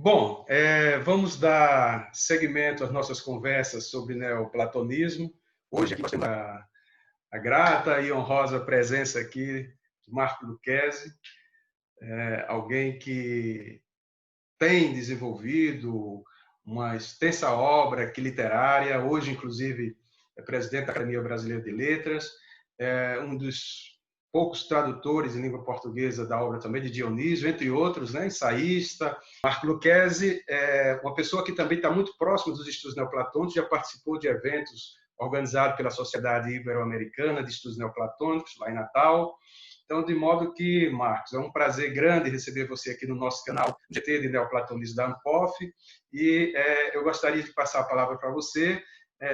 Bom, vamos dar seguimento às nossas conversas sobre neoplatonismo. Hoje aqui nós temos a grata e honrosa presença aqui de Marco Lucchesi, alguém que tem desenvolvido uma extensa obra aqui literária, hoje inclusive é presidente da Academia Brasileira de Letras, é um dos poucos tradutores em língua portuguesa da obra também de Dionísio, entre outros, né, ensaísta. Marco Lucchesi é uma pessoa que também está muito próxima dos estudos neoplatônicos, já participou de eventos organizados pela Sociedade Ibero-Americana de Estudos Neoplatônicos, lá em Natal. Então, de modo que, Marcos, é um prazer grande receber você aqui no nosso canal GT de Neoplatonismo da Anpof, e eu gostaria de passar a palavra para você,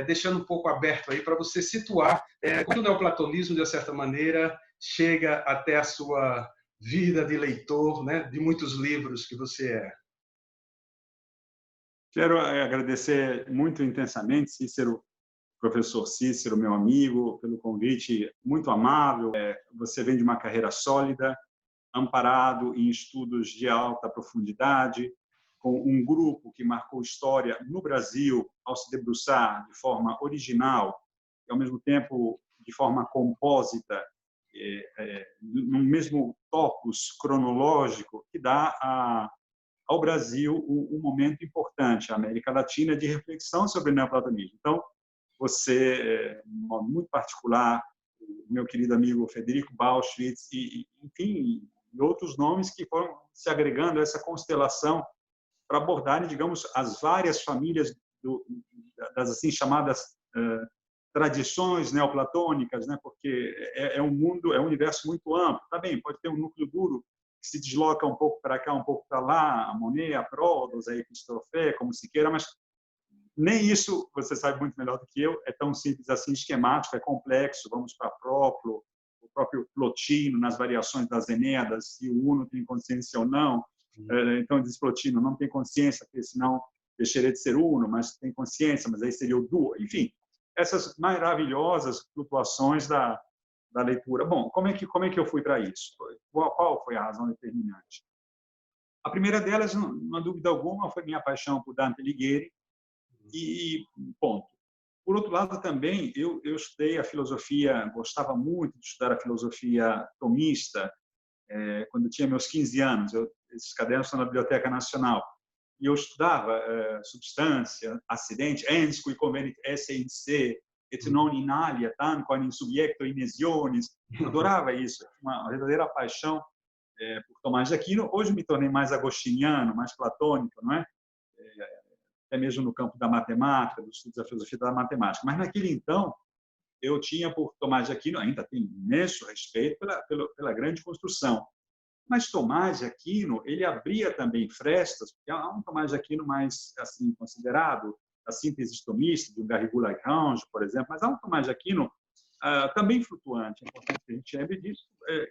deixando um pouco aberto aí para você situar como o neoplatonismo, de certa maneira, chega até a sua vida de leitor, né, de muitos livros que você é. Quero agradecer muito intensamente, Cícero, professor Cícero, meu amigo, pelo convite muito amável. Você vem de uma carreira sólida, amparado em estudos de alta profundidade, com um grupo que marcou história no Brasil ao se debruçar de forma original e, ao mesmo tempo, de forma compósita, no mesmo topos cronológico que dá ao Brasil um momento importante, a América Latina, de reflexão sobre o neoplatonismo. Então, você, de um modo muito particular, o meu querido amigo Federico Bauschwitz, enfim, e outros nomes que foram se agregando a essa constelação para abordarem, digamos, as várias famílias das assim chamadas tradições neoplatônicas, né? Porque é um mundo, é um universo muito amplo. Tá bem, pode ter um núcleo duro que se desloca um pouco para cá, um pouco para lá, a Monet, a Prodos, a Epistofé, como se queira, mas nem isso, você sabe muito melhor do que eu, é tão simples assim, esquemático, é complexo. Vamos para Proclo, o próprio Plotino, nas variações das Enéadas, se o Uno tem consciência ou não. Então, diz Plotino, não tem consciência, porque senão deixaria de ser Uno, mas tem consciência, mas aí seria o Duo. Enfim, essas maravilhosas flutuações da leitura. Bom, como é que eu fui para isso? Qual foi a razão determinante? A primeira delas, não há dúvida alguma, foi minha paixão por Dante Alighieri, e ponto. Por outro lado, também, eu estudei a filosofia, gostava muito de estudar a filosofia tomista, quando eu tinha meus 15 anos. Esses cadernos estão na Biblioteca Nacional. E eu estudava substância, acidente, ens qui convenit esse in se, et non in alia, tan quam in subjecto inesionis. Adorava isso, uma verdadeira paixão por Tomás de Aquino. Hoje me tornei mais agostiniano, mais platônico, não é? Até mesmo no campo da matemática, dos estudos da filosofia da matemática. Mas naquele então, eu tinha por Tomás de Aquino, ainda tenho imenso respeito pela grande construção. Mas Tomás de Aquino, ele abria também frestas, porque há um Tomás de Aquino mais assim considerado, a síntese tomista, de um Garrigou-Lagrange, por exemplo, mas há um Tomás de Aquino também flutuante, é importante que a gente lembre disso,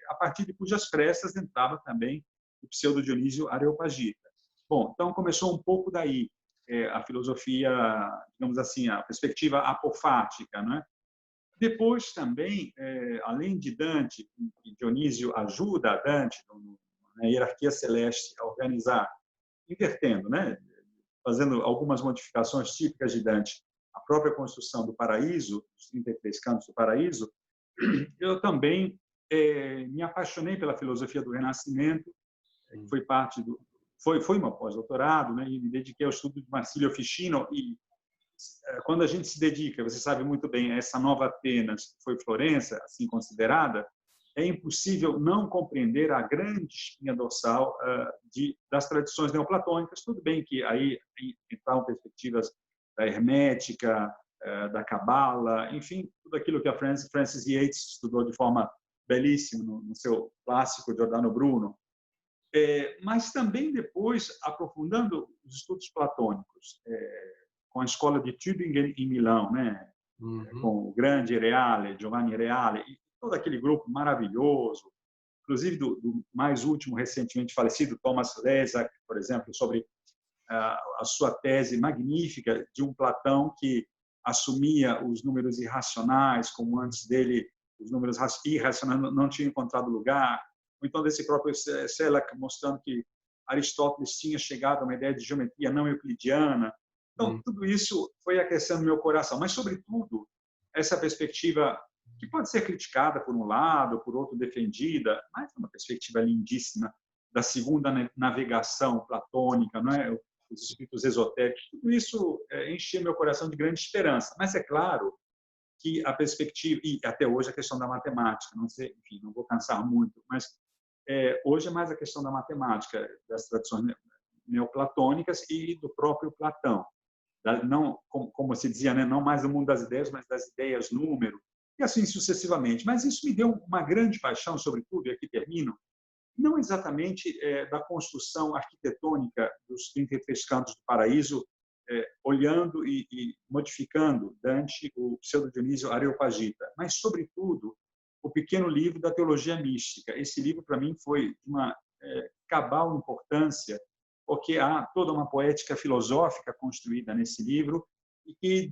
a partir de cujas frestas entrava também o pseudo-Dionísio Areopagita. Bom, então começou um pouco daí a filosofia, digamos assim, a perspectiva apofática, não é? Depois também, além de Dante, Dionísio ajuda a Dante na hierarquia celeste a organizar, invertendo, né? Fazendo algumas modificações típicas de Dante, a própria construção do paraíso, os 33 cantos do paraíso. Eu também me apaixonei pela filosofia do Renascimento, que foi parte do foi meu pós-doutorado, né? E me dediquei ao estudo de Marsilio Ficino. E quando a gente se dedica, você sabe muito bem, a essa nova Atenas, que foi Florença, assim considerada, é impossível não compreender a grande espinha dorsal das tradições neoplatônicas. Tudo bem que aí entraram perspectivas da hermética, da cabala, enfim, tudo aquilo que a Francis Yates estudou de forma belíssima no seu clássico Giordano Bruno. Mas também depois, aprofundando os estudos platônicos, com a escola de Tübingen em Milão, né? Com o grande Reale, Giovanni Reale, e todo aquele grupo maravilhoso, inclusive do mais último, recentemente falecido, Thomas Leszak, por exemplo, sobre a sua tese magnífica de um Platão que assumia os números irracionais, como antes dele os números irracionais não tinham encontrado lugar, ou então desse próprio Selak mostrando que Aristóteles tinha chegado a uma ideia de geometria não euclidiana. Então, tudo isso foi aquecendo meu coração. Mas, sobretudo, essa perspectiva que pode ser criticada por um lado, por outro defendida, mas é uma perspectiva lindíssima da segunda navegação platônica, não é? Os espíritos esotéricos, tudo isso enchia meu coração de grande esperança. Mas é claro que a perspectiva, e até hoje a questão da matemática, não sei, enfim, não vou cansar muito, mas hoje é mais a questão da matemática, das tradições neoplatônicas e do próprio Platão. Não, como se dizia, né? Não mais do mundo das ideias, mas das ideias número, e assim sucessivamente. Mas isso me deu uma grande paixão, sobretudo, e aqui termino, não exatamente da construção arquitetônica dos 33 Cantos do Paraíso, olhando e modificando Dante, o Pseudo-Dionísio Areopagita, mas, sobretudo, o pequeno livro da Teologia Mística. Esse livro, para mim, foi de uma cabal importância, porque há toda uma poética filosófica construída nesse livro e que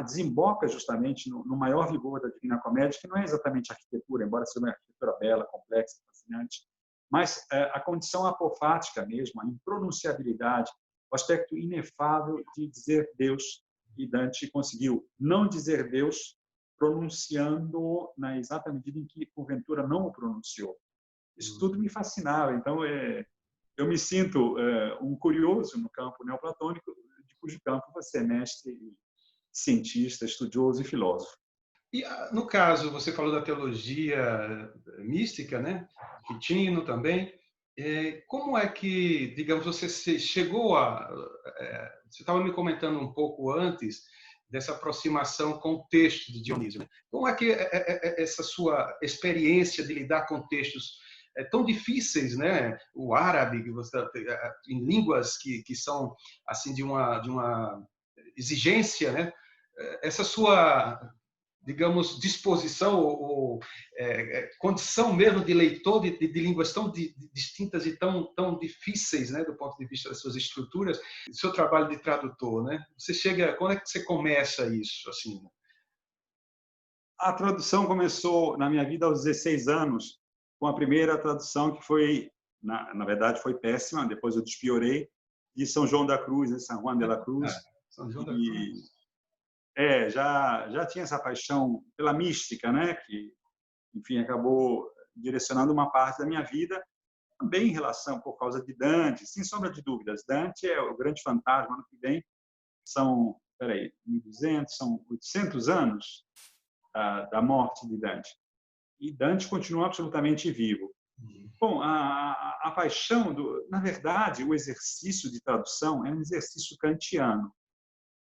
desemboca justamente no maior vigor da Divina Comédia, que não é exatamente arquitetura, embora seja uma arquitetura bela, complexa, fascinante, mas a condição apofática mesmo, a impronunciabilidade, o aspecto inefável de dizer Deus. E Dante conseguiu não dizer Deus pronunciando na exata medida em que, porventura, não o pronunciou. Isso tudo me fascinava. Então, eu me sinto um curioso no campo neoplatônico, de cujo campo você é mestre, cientista, estudioso e filósofo. E, no caso, você falou da teologia mística, né? Quintino também. Como é que, digamos, você chegou a... Você estava me comentando um pouco antes dessa aproximação com o texto de Dionísio, né? Como é que essa sua experiência de lidar com textos tão difíceis, né? O árabe, em línguas que são assim de uma exigência, né? Essa sua, digamos, disposição ou condição mesmo de leitor de línguas tão distintas e tão difíceis, né, do ponto de vista das suas estruturas, do seu trabalho de tradutor, né? Você chega, quando é que você começa isso, assim? A tradução começou na minha vida aos 16 anos, com a primeira tradução que foi, na verdade, foi péssima, depois eu despiorei, de São João da Cruz, em São Juan de la Cruz. São João da Cruz. Já tinha essa paixão pela mística, né, que, enfim, acabou direcionando uma parte da minha vida, também em relação, por causa de Dante, sem sombra de dúvidas. Dante é o grande fantasma. Ano que vem são, 1.200, são 800 anos da morte de Dante. E Dante continua absolutamente vivo. Bom, a paixão, na verdade, o exercício de tradução é um exercício kantiano,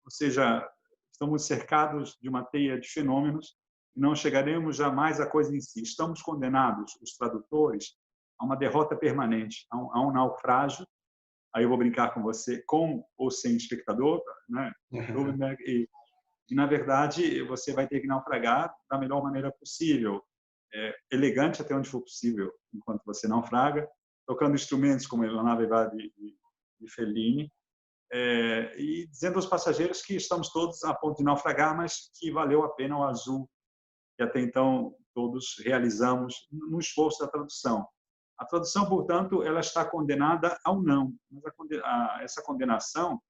ou seja, estamos cercados de uma teia de fenômenos e não chegaremos jamais à coisa em si. Estamos condenados, os tradutores, a uma derrota permanente, a um naufrágio. Aí eu vou brincar com você, com ou sem espectador, né? E, na verdade, você vai ter que naufragar da melhor maneira possível, elegante até onde for possível, enquanto você naufraga, tocando instrumentos como La Nave Va de Fellini, e dizendo aos passageiros que estamos todos a ponto de naufragar, mas que valeu a pena o azul que até então todos realizamos no esforço da tradução. A tradução, portanto, ela está condenada ao não, mas essa condenação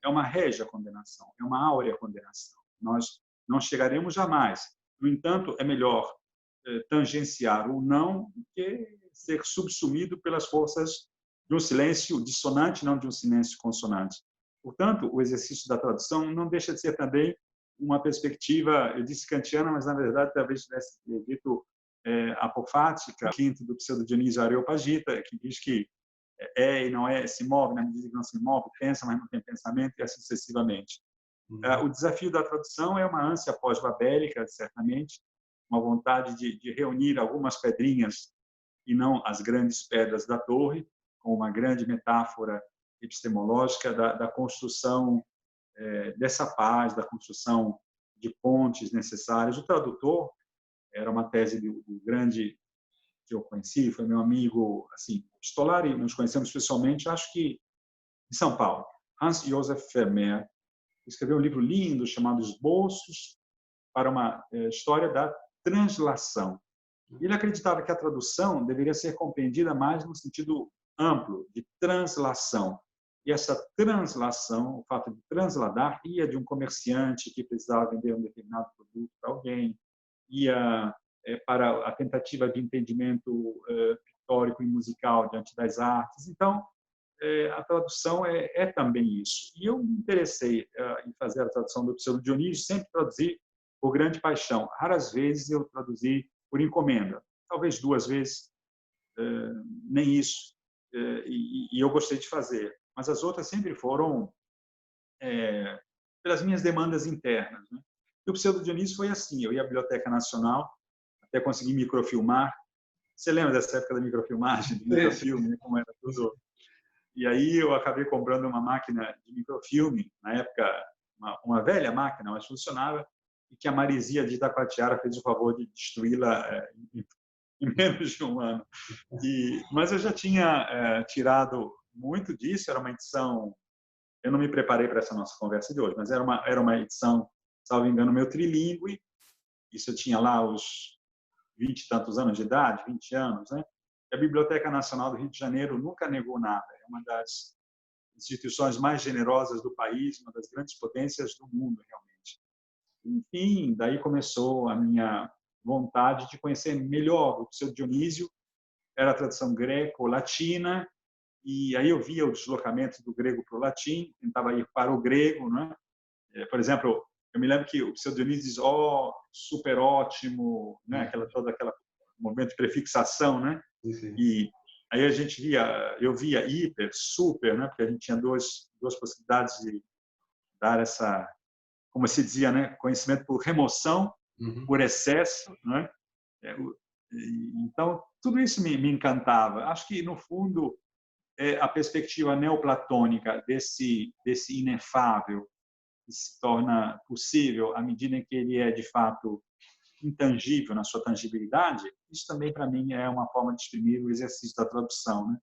é uma régia condenação, é uma áurea condenação. Nós não chegaremos jamais. No entanto, é melhor tangenciar o não do que ser subsumido pelas forças de um silêncio dissonante, não de um silêncio consonante. Portanto, o exercício da tradução não deixa de ser também uma perspectiva, eu disse kantiana, mas na verdade talvez tivesse dito apofática, quinto do Pseudo-Dionísio Areopagita, que diz que e não é, se move na medida que não se move, pensa, mas não tem pensamento, e assim sucessivamente. O desafio da tradução é uma ânsia pós-babélica, certamente, uma vontade de reunir algumas pedrinhas e não as grandes pedras da torre, com uma grande metáfora epistemológica da construção dessa paz, da construção de pontes necessárias. O tradutor era uma tese do grande que eu conheci, foi meu amigo, assim, Stolari, nos conhecemos pessoalmente, acho que em São Paulo, Hans Josef Vermeer, escreveu um livro lindo chamado Esboços para uma história da translação. Ele acreditava que a tradução deveria ser compreendida mais no sentido amplo de translação. E essa translação, o fato de transladar, ia de um comerciante que precisava vender um determinado produto para alguém, ia para a tentativa de entendimento pictórico e musical diante das artes. Então, a tradução é também isso. E eu me interessei em fazer a tradução do Pseudo Dionísio, sempre traduzi por grande paixão. Raras vezes eu traduzi por encomenda, talvez 2 vezes, nem isso. E eu gostei de fazer. Mas as outras sempre foram pelas minhas demandas internas, né? E o Pseudo Dionísio foi assim, eu ia à Biblioteca Nacional, até conseguir microfilmar. Você lembra dessa época da microfilmagem, do microfilme, né? Como era tudo? E aí eu acabei comprando uma máquina de microfilme, na época uma velha máquina, mas funcionava, e que a Marizia de Itacoatiara fez o favor de destruí-la em menos de um ano. Mas eu já tinha tirado muito disso, era uma edição, eu não me preparei para essa nossa conversa de hoje, mas era uma edição, salvo engano, meu trilingüe, isso eu tinha lá os 20 e tantos anos de idade, 20 anos, né? A Biblioteca Nacional do Rio de Janeiro nunca negou nada. É uma das instituições mais generosas do país, uma das grandes potências do mundo, realmente. Enfim, daí começou a minha vontade de conhecer melhor o Pseudo Dionísio. Era a tradução greco-latina, e aí eu via o deslocamento do grego para o latim, tentava ir para o grego, né? Por exemplo, eu me lembro que o Pseudo Dionísio diz, super ótimo, né? Todo aquele momento de prefixação, né? Sim. E aí eu via hiper, super, né? Porque a gente tinha duas possibilidades de dar essa, como se dizia, né? Conhecimento por remoção, por excesso, né? Então tudo isso me encantava. Acho que no fundo a perspectiva neoplatônica desse inefável que se torna possível à medida em que ele é de fato intangível na sua tangibilidade, isso também para mim é uma forma de exprimir o exercício da tradução, né?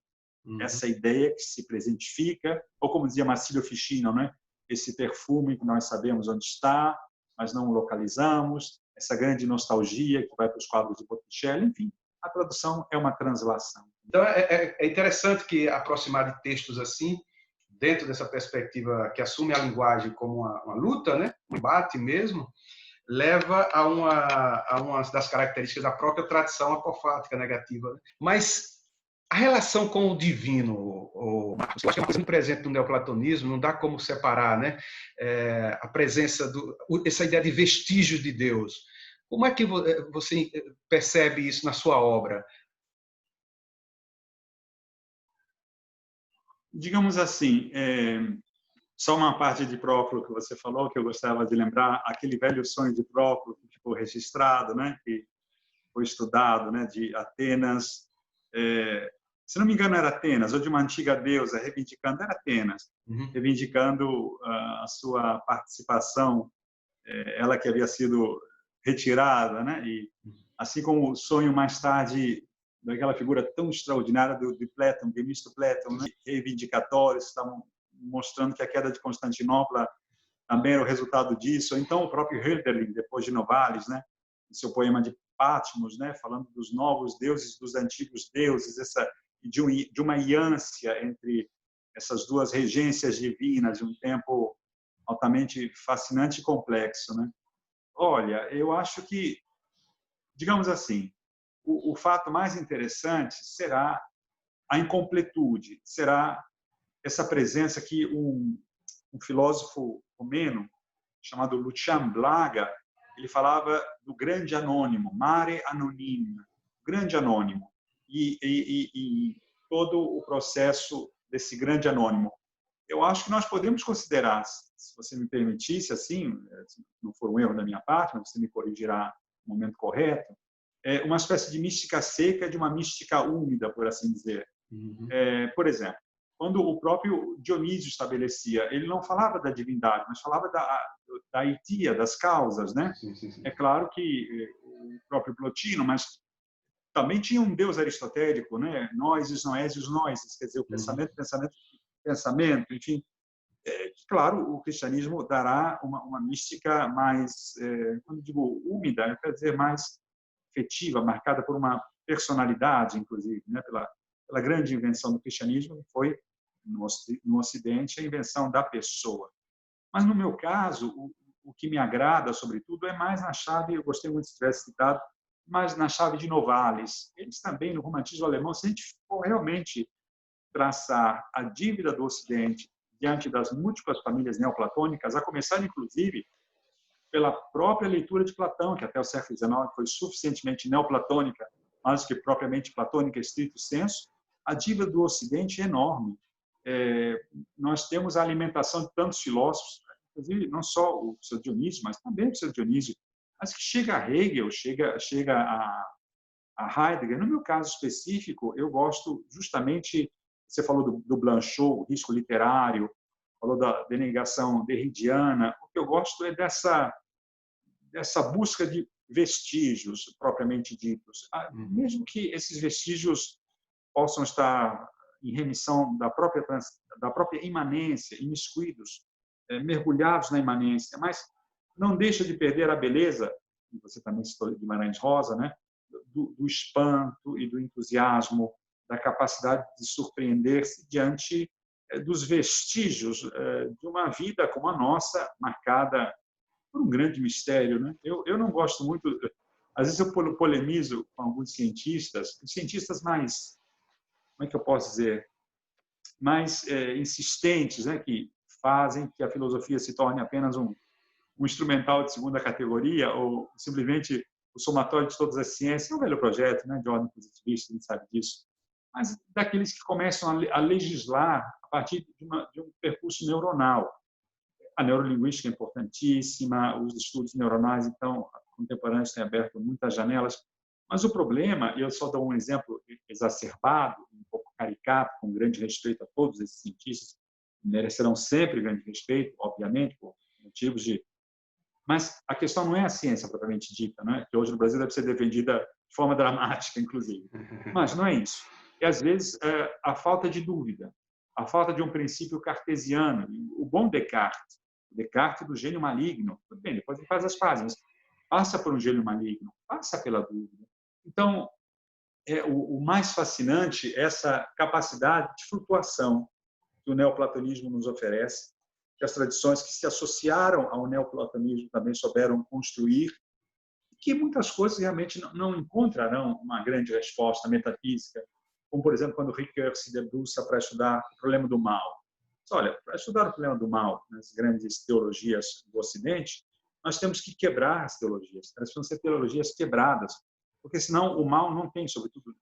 Essa ideia que se presentifica, ou como dizia Marsilio Ficino, né? Esse perfume que nós sabemos onde está, mas não o localizamos, essa grande nostalgia que vai para os quadros de Botticelli, enfim, a tradução é uma translação. Então é interessante que aproximar de textos assim, dentro dessa perspectiva que assume a linguagem como uma luta, né? Um embate mesmo, leva a uma das características da própria tradição apofática negativa. Mas a relação com o divino, Marcos, eu acho que é uma coisa muito presente no neoplatonismo, não dá como separar, né? A presença, essa ideia de vestígios de Deus. Como é que você percebe isso na sua obra? Digamos assim, só uma parte de Próclo que você falou, que eu gostava de lembrar, aquele velho sonho de Próclo que ficou registrado, né? Que foi estudado, né? De Atenas, se não me engano era Atenas, ou de uma antiga deusa reivindicando, era Atenas, reivindicando a sua participação, ela que havia sido retirada, né? E assim como o sonho mais tarde daquela figura tão extraordinária de Platão, Demisto Platão, né? Reivindicatórios, estavam mostrando que a queda de Constantinopla também era o resultado disso. Então o próprio Hölderlin, depois de Novalis, né? Em seu poema de Patmos, né? Falando dos novos deuses, dos antigos deuses, de uma iância entre essas duas regências divinas de um tempo altamente fascinante e complexo, né? Olha, eu acho que, digamos assim, o fato mais interessante será a incompletude, será essa presença que um filósofo romeno chamado Lucian Blaga, ele falava do grande anônimo, mare anonimo, grande anônimo, e todo o processo desse grande anônimo. Eu acho que nós podemos considerar, se você me permitisse, assim, se não for um erro da minha parte, mas você me corrigirá no momento correto, uma espécie de mística seca de uma mística úmida, por assim dizer. Por exemplo, quando o próprio Dionísio estabelecia, ele não falava da divindade, mas falava da aitia, das causas, né? Sim. É claro que o próprio Plotino, mas também tinha um deus aristotélico, né? Noesis, noésios, noesis, quer dizer, o pensamento, enfim. Claro, o cristianismo dará uma mística mais, quando digo úmida, quer dizer, mais afetiva, marcada por uma personalidade, inclusive, né? pela grande invenção do cristianismo, que foi, no Ocidente, a invenção da pessoa. Mas, no meu caso, o que me agrada, sobretudo, é mais na chave, eu gostei muito se tivesse citado, mais na chave de Novalis. Eles também, no romantismo alemão, se a gente for realmente traçar a dívida do Ocidente diante das múltiplas famílias neoplatônicas, a começar, inclusive, pela própria leitura de Platão, que até o século XIX foi suficientemente neoplatônica, mais do que propriamente platônica estrito sensu, a dívida do Ocidente é enorme. Nós temos a alimentação de tantos filósofos, inclusive não só o seu Dionísio, mas também o seu Dionísio, mas que chega a Hegel, chega a Heidegger. No meu caso específico, eu gosto justamente, você falou do Blanchot, o risco literário, falou da denegação derridiana. O que eu gosto é dessa busca de vestígios propriamente ditos, mesmo que esses vestígios possam estar em remissão da própria imanência, imiscuídos, mergulhados na imanência, mas não deixa de perder a beleza, e você também citou de Guimarães Rosa, né? do espanto e do entusiasmo, da capacidade de surpreender-se diante dos vestígios de uma vida como a nossa, marcada por um grande mistério, né? Eu não gosto muito, às vezes eu polemizo com alguns cientistas mais, como é que eu posso dizer, mais insistentes, né? Que fazem que a filosofia se torne apenas um instrumental de segunda categoria ou simplesmente o somatório de todas as ciências. É um velho projeto, né? De ordem positivista, a gente sabe disso. Mas daqueles que começam a legislar a partir de um percurso neuronal. A neurolinguística é importantíssima, os estudos neuronais, então, contemporâneos têm aberto muitas janelas. Mas o problema, e eu só dou um exemplo exacerbado, um pouco caricato, com grande respeito a todos esses cientistas, merecerão sempre grande respeito, obviamente, por motivos de... Mas a questão não é a ciência propriamente dita, né? Que hoje no Brasil deve ser defendida de forma dramática, inclusive. Mas não é isso. E, às vezes, a falta de dúvida, a falta de um princípio cartesiano. O bom Descartes do gênio maligno, tudo bem, depois ele faz as fases, passa por um gênio maligno, passa pela dúvida. Então, o mais fascinante é essa capacidade de flutuação que o neoplatonismo nos oferece, que as tradições que se associaram ao neoplatonismo também souberam construir, que muitas coisas realmente não encontrarão uma grande resposta metafísica, como, por exemplo, quando Ricoeur se debruça para estudar o problema do mal. Olha, para estudar o problema do mal nas grandes teologias do Ocidente, nós temos que quebrar as teologias. Elas precisam ser teologias quebradas, porque senão o mal não tem, sobretudo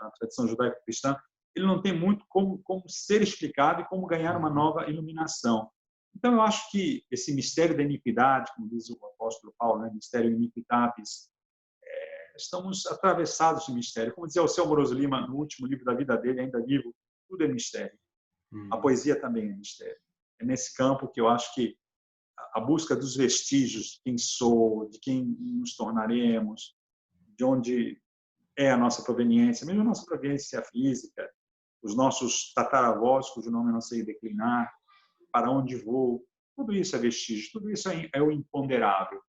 a tradição judaico-cristã, ele não tem muito como ser explicado e como ganhar uma nova iluminação. Então, eu acho que esse mistério da iniquidade, como diz o apóstolo Paulo, né, mistério iniquitatis, estamos atravessados de mistério. Como dizia o seu Amoroso Lima, no último livro da vida dele, ainda vivo, tudo é mistério. A poesia também é mistério. É nesse campo que eu acho que a busca dos vestígios de quem sou, de quem nos tornaremos, de onde é a nossa proveniência, mesmo a nossa proveniência física, os nossos tataravós, cujo nome eu não sei declinar, para onde vou, tudo isso é vestígio, tudo isso é o imponderável.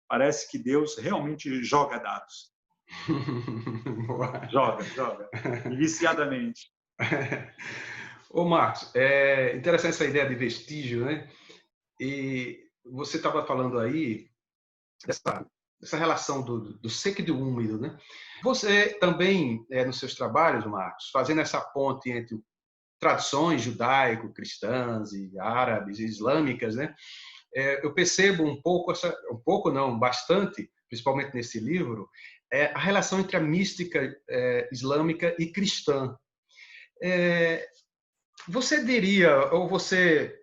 Parece que Deus realmente joga dados. joga, viciadamente. Ô, Marcos, é interessante essa ideia de vestígio, né? E você estava falando aí dessa relação do seco e do úmido, né? Você também, nos seus trabalhos, Marcos, fazendo essa ponte entre tradições judaico-cristãs e árabes e islâmicas, né? Eu percebo bastante, principalmente nesse livro, a relação entre a mística islâmica e cristã. Você diria, ou você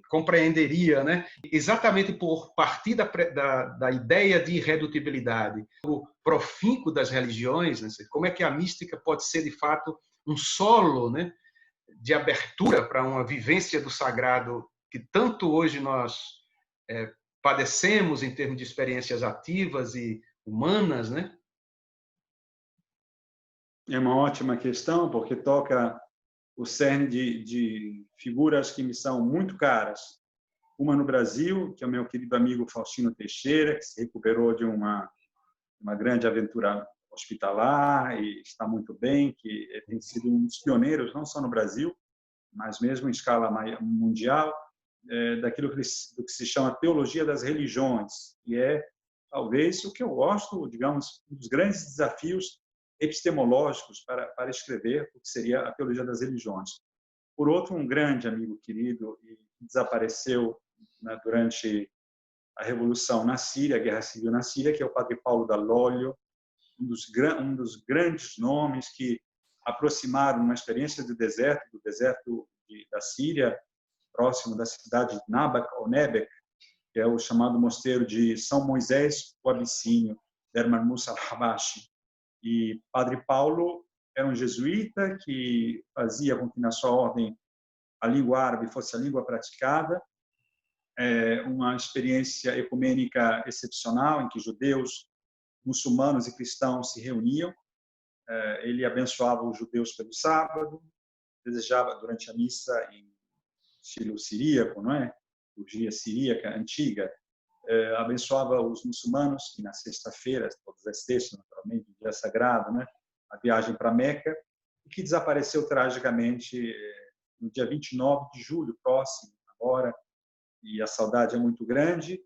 compreenderia, né, exatamente por partir da ideia de irredutibilidade, o profínculo das religiões, né, como é que a mística pode ser, de fato, um solo, né, de abertura para uma vivência do sagrado que tanto hoje nós padecemos em termos de experiências ativas e humanas, né? É uma ótima questão, porque toca o cerne de figuras que me são muito caras. Uma no Brasil, que é o meu querido amigo Faustino Teixeira, que se recuperou de uma grande aventura hospitalar e está muito bem, que tem sido um dos pioneiros, não só no Brasil, mas mesmo em escala mundial, daquilo do que se chama teologia das religiões, e é talvez o que eu gosto, digamos, um dos grandes desafios epistemológicos para escrever o que seria a teologia das religiões. Por outro, um grande amigo querido e desapareceu, né, durante a revolução na Síria, a guerra civil na Síria, que é o padre Paulo Dall'Oglio, um dos grandes nomes que aproximaram uma experiência do deserto da Síria, próximo da cidade de Nabac, ou Nebec, que é o chamado mosteiro de São Moisés, o Abissínio, Derman Musa al-Habashi. E Padre Paulo era um jesuíta que fazia com que na sua ordem a língua árabe fosse a língua praticada, uma experiência ecumênica excepcional em que judeus, muçulmanos e cristãos se reuniam. Ele abençoava os judeus pelo sábado, desejava durante a missa em estilo siríaco, não é? Liturgia siríaca antiga, abençoava os muçulmanos que na sexta-feira, todas as sextas, naturalmente, dia sagrado, né? A viagem para Meca, e que desapareceu tragicamente no dia 29 de julho próximo, agora, e a saudade é muito grande.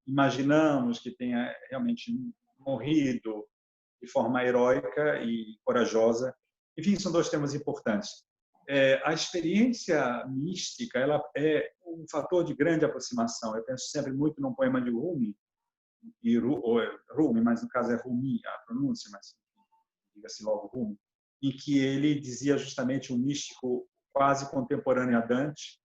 Imaginamos que tenha realmente morrido de forma heróica e corajosa. Enfim, são dois temas importantes. A experiência mística, ela é um fator de grande aproximação. Eu penso sempre muito num poema de Rumi, Rumi, mas no caso é Rumi a pronúncia, mas diga-se logo Rumi, em que ele dizia justamente um místico quase contemporâneo a Dante,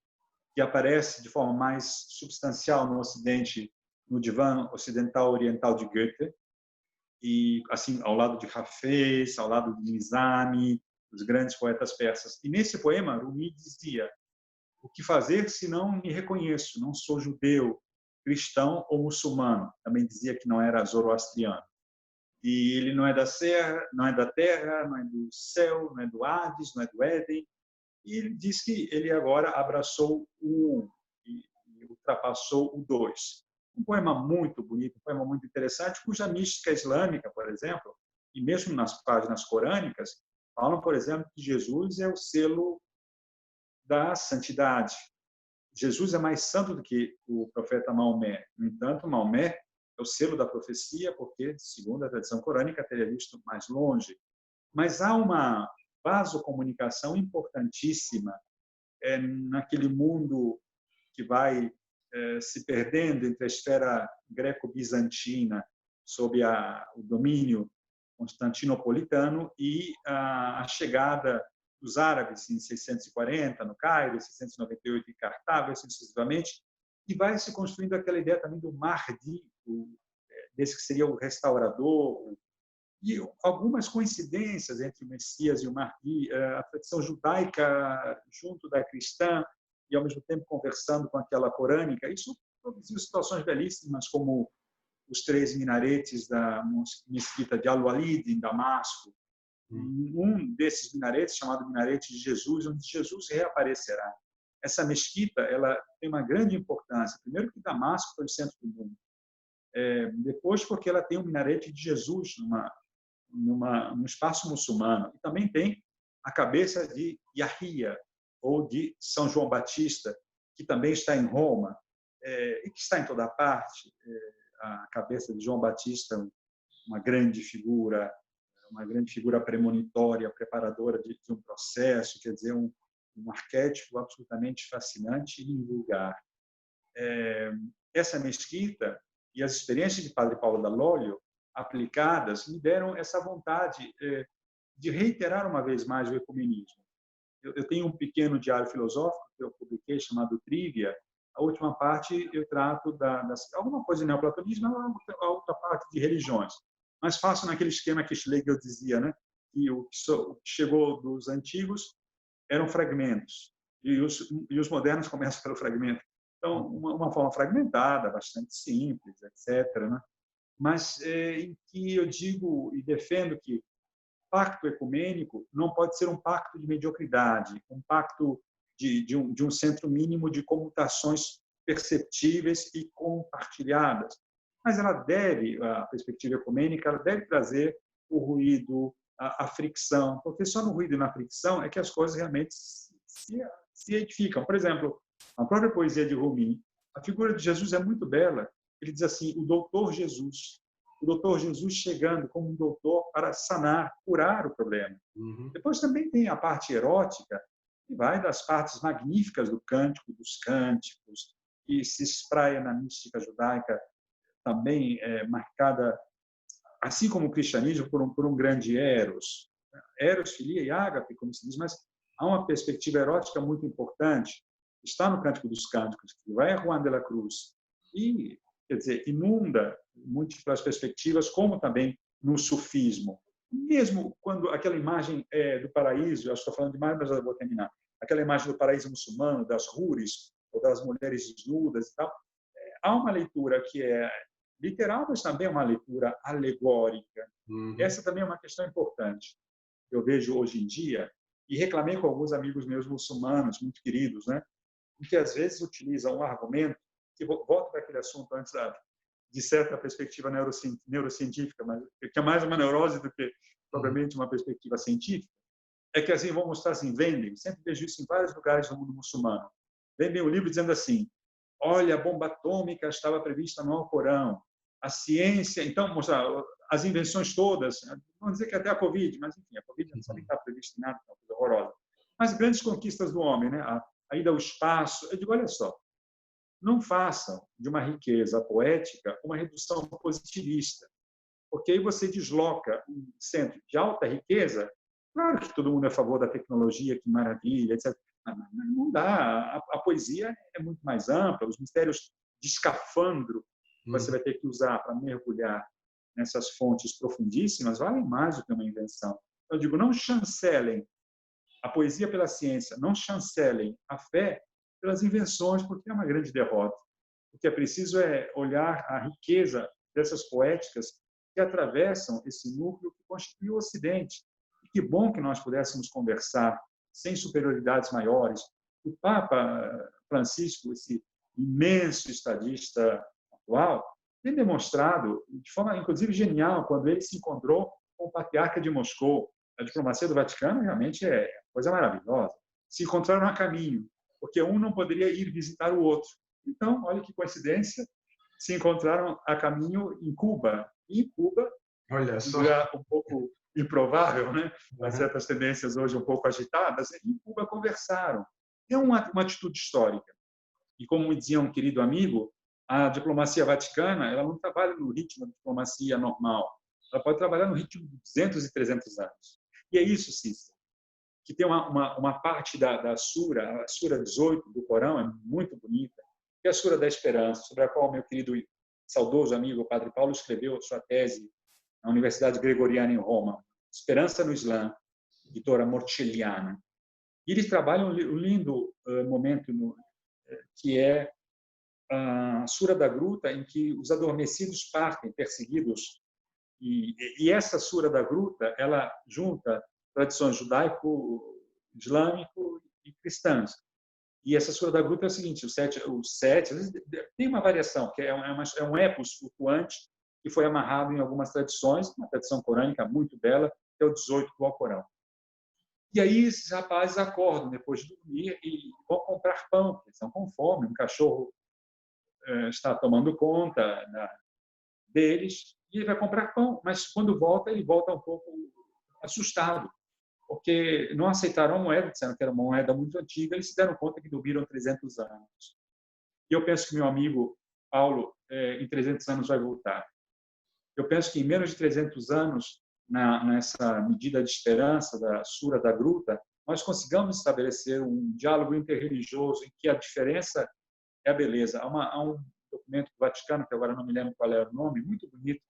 que aparece de forma mais substancial no Ocidente, no divã ocidental oriental de Goethe, e assim ao lado de Hafez, ao lado de Nizami, os grandes poetas persas. E nesse poema, Rumi dizia: o que fazer se não me reconheço? Não sou judeu, cristão ou muçulmano. Também dizia que não era zoroastriano. E ele não é da serra, não é da terra, não é do céu, não é do Hades, não é do Éden. E ele diz que ele agora abraçou o 1 e ultrapassou o 2. Um poema muito bonito, um poema muito interessante, cuja mística islâmica, por exemplo, e mesmo nas páginas corânicas, falam, por exemplo, que Jesus é o selo da santidade. Jesus é mais santo do que o profeta Maomé. No entanto, Maomé é o selo da profecia, porque, segundo a tradição corânica, teria visto mais longe. Mas há uma vasocomunicação importantíssima naquele mundo que vai se perdendo entre a esfera greco-bizantina, sob o domínio constantinopolitano, e a chegada dos árabes em 640 no Cairo, 698 em Cartago, assim sucessivamente, e vai se construindo aquela ideia também do Mahdi, desse que seria o restaurador, e algumas coincidências entre o Messias e o Mahdi, a tradição judaica junto da cristã, e ao mesmo tempo conversando com aquela corânica. Isso produziu situações belíssimas, como os 3 minaretes da mesquita de Al-Walid, em Damasco. Um desses minaretes, chamado Minarete de Jesus, onde Jesus reaparecerá. Essa mesquita, ela tem uma grande importância. Primeiro, que Damasco foi o centro do mundo. Depois, porque ela tem um minarete de Jesus num espaço muçulmano. E também tem a cabeça de Yahya, ou de São João Batista, que também está em Roma, e que está em toda parte. A cabeça de João Batista, uma grande figura premonitória, preparadora de um processo, quer dizer, um arquétipo absolutamente fascinante e invulgar. Essa mesquita e as experiências de Padre Paulo Dall'Oglio aplicadas me deram essa vontade de reiterar uma vez mais o ecumenismo. Eu tenho um pequeno diário filosófico que eu publiquei chamado Trívia. A última parte eu trato alguma coisa de neoplatonismo, a outra parte de religiões. Mas faço naquele esquema que Schlegel dizia, né? Que o que chegou dos antigos eram fragmentos e os modernos começam pelo fragmento. Então, uma forma fragmentada, bastante simples, etc., né? Mas em que eu digo e defendo que pacto ecumênico não pode ser um pacto de mediocridade, um pacto de um centro mínimo de comutações perceptíveis e compartilhadas. mas ela deve, a perspectiva ecumênica, ela deve trazer o ruído, a fricção, porque só no ruído e na fricção é que as coisas realmente se edificam. Por exemplo, a própria poesia de Rumi, a figura de Jesus é muito bela. Ele diz assim, o doutor Jesus chegando como um doutor para sanar, curar o problema. Uhum. Depois também tem a parte erótica, que vai das partes magníficas do cântico, dos cânticos, que se espraia na mística judaica, também marcada, assim como o cristianismo, por um grande eros. Eros, filia e ágape, como se diz, mas há uma perspectiva erótica muito importante. Está no Cântico dos Cânticos, que vai a Juan de la Cruz e, quer dizer, inunda múltiplas perspectivas, como também no sufismo. Mesmo quando aquela imagem do paraíso, eu estou falando demais, mas eu vou terminar, aquela imagem do paraíso muçulmano, das houris, ou das mulheres desnudas e tal, há uma leitura que é literal, mas também uma leitura alegórica. Uhum. Essa também é uma questão importante. Eu vejo hoje em dia, e reclamei com alguns amigos meus muçulmanos, muito queridos, né, que às vezes utilizam um argumento, que volto para aquele assunto antes de certa perspectiva neurocientífica, mas que é mais uma neurose do que propriamente uma perspectiva científica, é que assim, vão mostrar assim, vendem, sempre vejo isso em vários lugares do mundo muçulmano, vendem um livro dizendo assim, olha, a bomba atômica estava prevista no Alcorão, a ciência, então, mostrar as invenções todas, vamos dizer que até a Covid, mas enfim, a Covid não sabe que está prevista em nada, é uma coisa horrorosa. Mas grandes conquistas do homem, né? A ida ao espaço, eu digo, olha só, não façam de uma riqueza poética uma redução positivista, porque aí você desloca um centro de alta riqueza. Claro que todo mundo é a favor da tecnologia, que maravilha, etc. Mas não dá. A poesia é muito mais ampla, os mistérios de escafandro que você vai ter que usar para mergulhar nessas fontes profundíssimas valem mais do que uma invenção. Eu digo, não chancelem a poesia pela ciência, não chancelem a fé pelas invenções, porque é uma grande derrota. O que é preciso é olhar a riqueza dessas poéticas que atravessam esse núcleo que constitui o Ocidente. E que bom que nós pudéssemos conversar sem superioridades maiores. O Papa Francisco, esse imenso estadista atual, tem demonstrado, de forma inclusive genial, quando ele se encontrou com o patriarca de Moscou. A diplomacia do Vaticano realmente é coisa maravilhosa. Se encontraram a caminho, porque um não poderia ir visitar o outro. Então, olha que coincidência, se encontraram a caminho em Cuba. E em Cuba, olha só, um lugar um pouco improvável, né? Com certas tendências hoje um pouco agitadas, em Cuba conversaram. É uma atitude histórica. E como me dizia um querido amigo, a diplomacia vaticana ela não trabalha no ritmo da diplomacia normal. Ela pode trabalhar no ritmo de 200 e 300 anos. E é isso, Cícero, que tem uma parte da Sura, a Sura 18 do Corão, é muito bonita, que é a Sura da Esperança, sobre a qual meu querido e saudoso amigo, o Padre Paulo, escreveu sua tese na Universidade Gregoriana em Roma, Esperança no Islã, editora Morcelliana. E eles trabalham um lindo momento que é a Sura da Gruta, em que os adormecidos partem, perseguidos. E essa Sura da Gruta, ela junta tradições judaico-islâmico e cristãs. E essa Sura da Gruta é o seguinte, os sete tem uma variação, que é um epos flutuante, que foi amarrado em algumas tradições, uma tradição corânica muito bela, que é o 18 do Alcorão. E aí esses rapazes acordam depois de dormir e vão comprar pão, porque estão com fome, um cachorro está tomando conta deles, e ele vai comprar pão, mas quando volta, ele volta um pouco assustado, porque não aceitaram a moeda, disseram que era uma moeda muito antiga, eles se deram conta que dormiram 300 anos. E eu penso que meu amigo Paulo, em 300 anos, vai voltar. Eu penso que em menos de 300 anos, nessa medida de esperança da Sura da Gruta, nós consigamos estabelecer um diálogo interreligioso em que a diferença é a beleza. Há um documento do Vaticano, que agora não me lembro qual era o nome, muito bonito,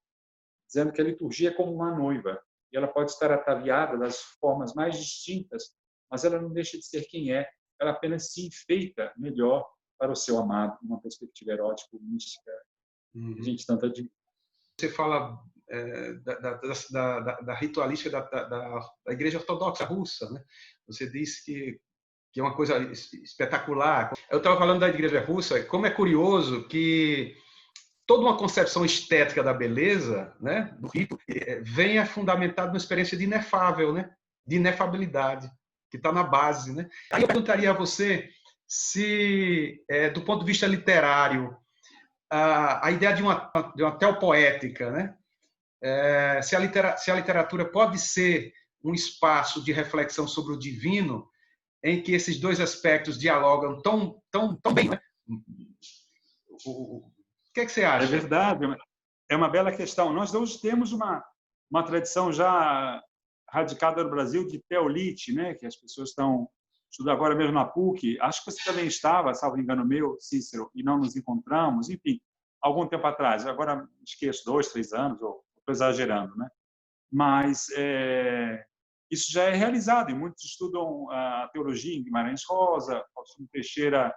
dizendo que a liturgia é como uma noiva, e ela pode estar ataviada das formas mais distintas, mas ela não deixa de ser quem é, ela apenas se enfeita melhor para o seu amado, numa perspectiva erótica, mística, que a gente tanto admira. Você fala da ritualística da Igreja Ortodoxa Russa, né? Você disse que é uma coisa espetacular. Eu estava falando da Igreja Russa, como é curioso que toda uma concepção estética da beleza, né, do rito, venha fundamentado numa experiência de inefável, né, de inefabilidade, que está na base, né. Aí eu perguntaria a você se, do ponto de vista literário, a ideia de uma teopoética, né, se a literatura pode ser um espaço de reflexão sobre o divino, em que esses dois aspectos dialogam tão bem, né? O que é que você É acha? verdade, é uma bela questão. Nós hoje temos uma tradição já radicada no Brasil de teolite, né? Que as pessoas estão estudando agora mesmo na PUC. Acho que você também estava, salvo engano meu, Cícero, e não nos encontramos, enfim, algum tempo atrás. Agora esqueço, 2, 3 anos, ou estou exagerando, né? Mas isso já é realizado e muitos estudam a teologia em Guimarães Rosa, Faustino Teixeira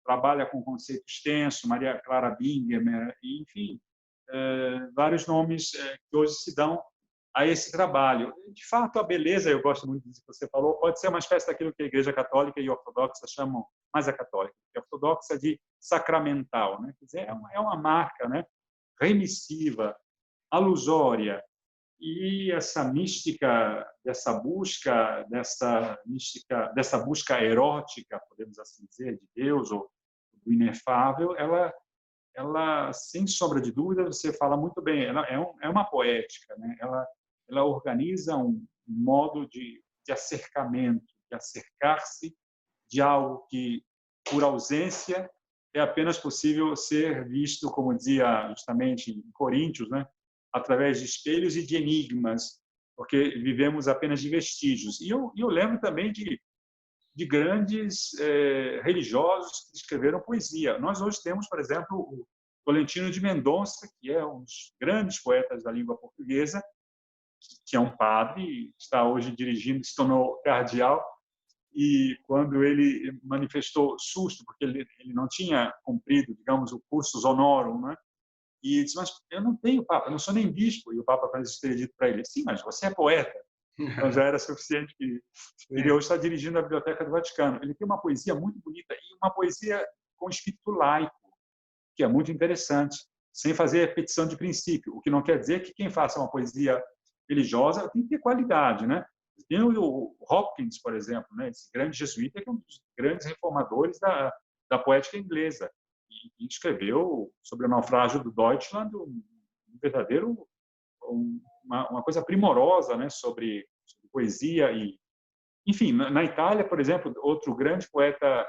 trabalha com conceito extenso, Maria Clara Bingemer, enfim, vários nomes que hoje se dão a esse trabalho. De fato, a beleza, eu gosto muito disso que você falou, pode ser uma espécie daquilo que a Igreja Católica e Ortodoxa chamam, mais a católica, que a ortodoxa de sacramental, né? Quer dizer, é uma marca, né? Remissiva, alusória, e essa mística, dessa busca erótica, podemos assim dizer, de Deus ou do inefável, ela sem sombra de dúvida, você fala muito bem, ela é uma poética, né? Ela organiza um modo de acercamento, de acercar-se de algo que, por ausência, é apenas possível ser visto, como dizia justamente em Coríntios, né? Através de espelhos e de enigmas, porque vivemos apenas de vestígios. E eu lembro também de grandes religiosos que escreveram poesia. Nós hoje temos, por exemplo, o Tolentino de Mendonça, que é um dos grandes poetas da língua portuguesa, que é um padre, está hoje dirigindo, se tornou cardeal, e quando ele manifestou susto, porque ele não tinha cumprido, digamos, o cursus honorum, né? E disse, mas eu não tenho Papa, eu não sou nem bispo. E o Papa Francisco teria dito para ele, sim, mas você é poeta. Então já era suficiente que ele hoje está dirigindo a Biblioteca do Vaticano. Ele tem uma poesia muito bonita e uma poesia com espírito laico, que é muito interessante, sem fazer repetição de princípio, o que não quer dizer que quem faça uma poesia religiosa tem que ter qualidade, né? Tem o Hopkins, por exemplo, né? Esse grande jesuíta que é um dos grandes reformadores da poética inglesa e escreveu sobre o naufrágio do Deutschland um verdadeiro uma coisa primorosa, né? Sobre poesia e enfim, na Itália, por exemplo, outro grande poeta,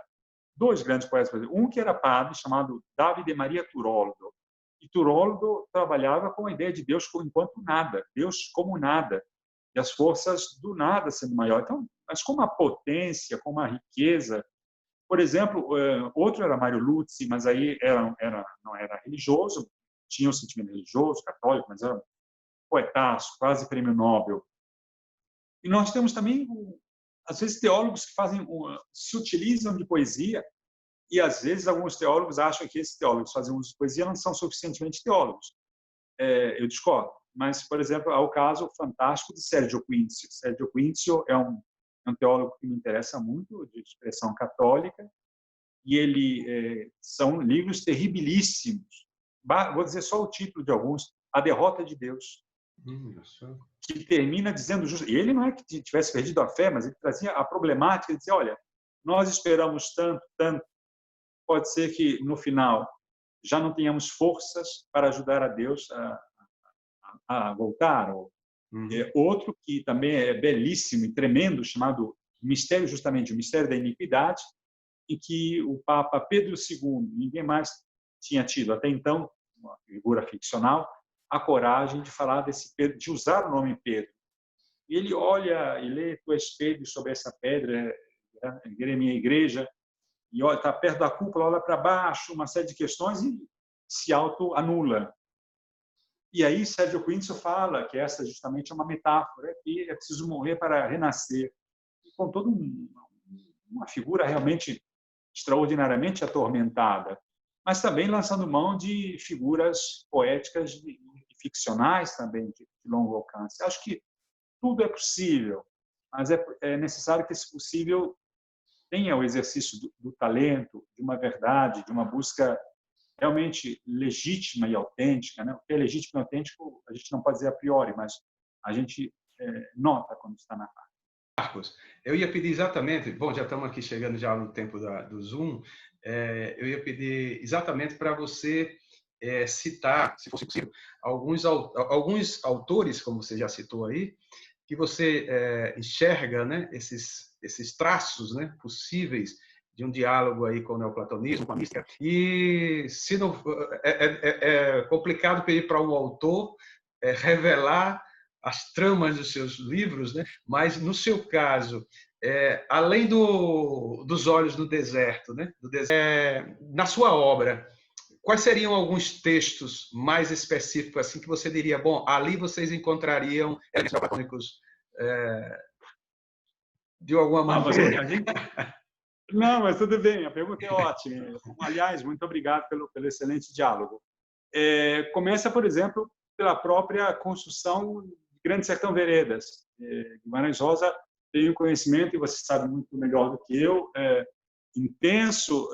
dois grandes poetas, por exemplo, um que era padre chamado Davide Maria Turoldo. E Turoldo trabalhava com a ideia de Deus enquanto nada, Deus como nada, e as forças do nada sendo maior. Então, mas com uma potência, com uma riqueza. Por exemplo, outro era Mário Luzzi, mas aí não era religioso, tinha um sentimento religioso, católico, mas era um poetaço, quase prêmio Nobel. E nós temos também, às vezes, teólogos que se utilizam de poesia e, às vezes, alguns teólogos acham que esses teólogos fazem uso de poesia não são suficientemente teólogos. Eu discordo. Mas, por exemplo, há o caso fantástico de Sérgio Quíncio. Sérgio Quíncio é um teólogo que me interessa muito, de expressão católica, e são livros terribilíssimos. Vou dizer só o título de alguns: A Derrota de Deus, que termina dizendo e ele não é que tivesse perdido a fé, mas ele trazia a problemática de dizer, olha, nós esperamos tanto, pode ser que no final já não tenhamos forças para ajudar a Deus a voltar. Outro que também é belíssimo e tremendo, chamado Mistério, justamente o Mistério da Iniquidade, em que o Papa Pedro II, ninguém mais tinha tido até então, uma figura ficcional, a coragem de falar desse Pedro, de usar o nome Pedro. E ele olha e lê: tu és Pedro, sobre essa pedra erguerei minha igreja, e está perto da cúpula, olha para baixo, uma série de questões e se auto-anula. E aí Sérgio Quíncio fala que essa justamente é uma metáfora, que é preciso morrer para renascer. E com toda uma figura realmente extraordinariamente atormentada, mas também lançando mão de figuras poéticas e ficcionais também de longo alcance. Acho que tudo é possível, mas é necessário que esse possível tenha o exercício do talento, de uma verdade, de uma busca realmente legítima e autêntica, né? O que é legítimo e autêntico a gente não pode dizer a priori, mas a gente nota quando está na prática. Marcos, eu ia pedir exatamente, bom, já estamos aqui chegando já no tempo do Zoom, eu ia pedir exatamente para você citar, se fosse possível, alguns autores, como você já citou aí, que você enxerga, né, esses traços, né, possíveis de um diálogo aí com o neoplatonismo, com a mística. E se não, é complicado pedir para um autor revelar as tramas dos seus livros, né? Mas no seu caso, além dos olhos no deserto, né? Na sua obra, quais seriam alguns textos mais específicos assim que você diria, bom, ali vocês encontrariam elementos platônicos de alguma maneira? Não, mas tudo bem, a pergunta é ótima. Aliás, muito obrigado pelo excelente diálogo. Começa, por exemplo, pela própria construção de Grande Sertão Veredas. Guimarães Rosa tem um conhecimento, e você sabe muito melhor do que eu, intenso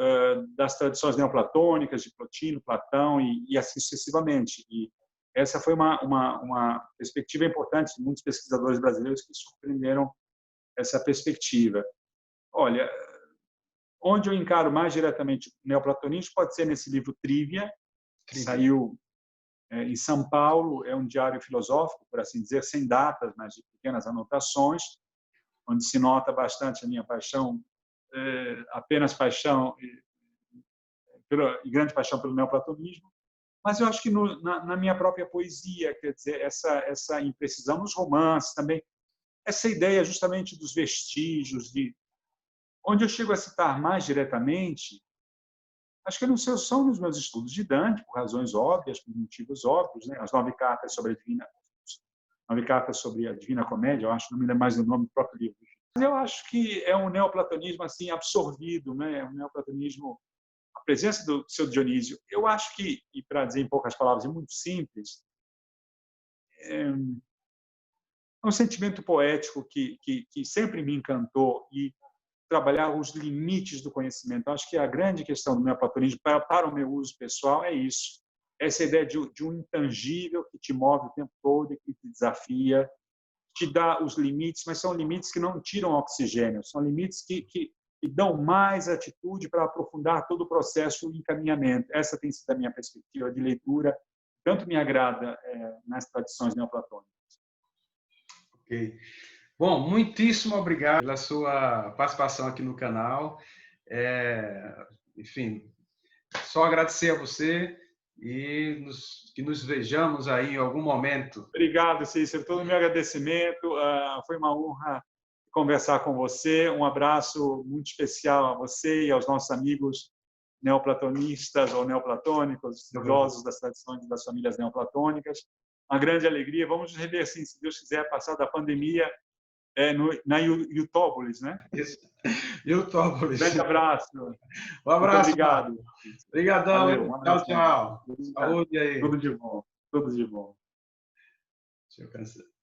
das tradições neoplatônicas, de Plotino, Platão e assim sucessivamente. E essa foi uma perspectiva importante de muitos pesquisadores brasileiros que surpreenderam essa perspectiva. Olha, onde eu encaro mais diretamente o neoplatonismo pode ser nesse livro Trívia, que saiu em São Paulo, é um diário filosófico, por assim dizer, sem datas, mas de pequenas anotações, onde se nota bastante a minha paixão, apenas paixão e grande paixão pelo neoplatonismo, mas eu acho que na minha própria poesia, quer dizer, essa imprecisão nos romances também, essa ideia justamente dos vestígios, onde eu chego a citar mais diretamente, acho que não sei, são nos meus estudos de Dante, por razões óbvias, por motivos óbvios, né? As 9 cartas sobre a Divina Comédia, eu acho, não me lembro mais do nome do próprio livro. Mas eu acho que é um neoplatonismo assim absorvido, né? Um neoplatonismo, a presença do seu Dionísio. Eu acho que, e para dizer em poucas palavras, é muito simples, é um sentimento poético que sempre me encantou e trabalhar os limites do conhecimento. Acho que a grande questão do neoplatonismo, para o meu uso pessoal, é isso. Essa ideia de um intangível que te move o tempo todo e que te desafia, te dá os limites, mas são limites que não tiram oxigênio, são limites que dão mais atitude para aprofundar todo o processo de encaminhamento. Essa tem sido a minha perspectiva de leitura, tanto me agrada nas tradições neoplatônicas. Ok. Bom, muitíssimo obrigado pela sua participação aqui no canal. Enfim, só agradecer a você e que nos vejamos aí em algum momento. Obrigado, Cícero. Todo o meu agradecimento. Foi uma honra conversar com você. Um abraço muito especial a você e aos nossos amigos neoplatonistas ou neoplatônicos, estudiosos das tradições das famílias neoplatônicas. Uma grande alegria. Vamos nos rever, sim, se Deus quiser, passar da pandemia na Eutópolis, né? Isso. Eutópolis. Grande abraço. Um abraço. Muito obrigado. Obrigadão. Valeu, Tchau, tchau. Saúde aí. Tudo de bom. Tudo de bom. Deixa eu cancelar.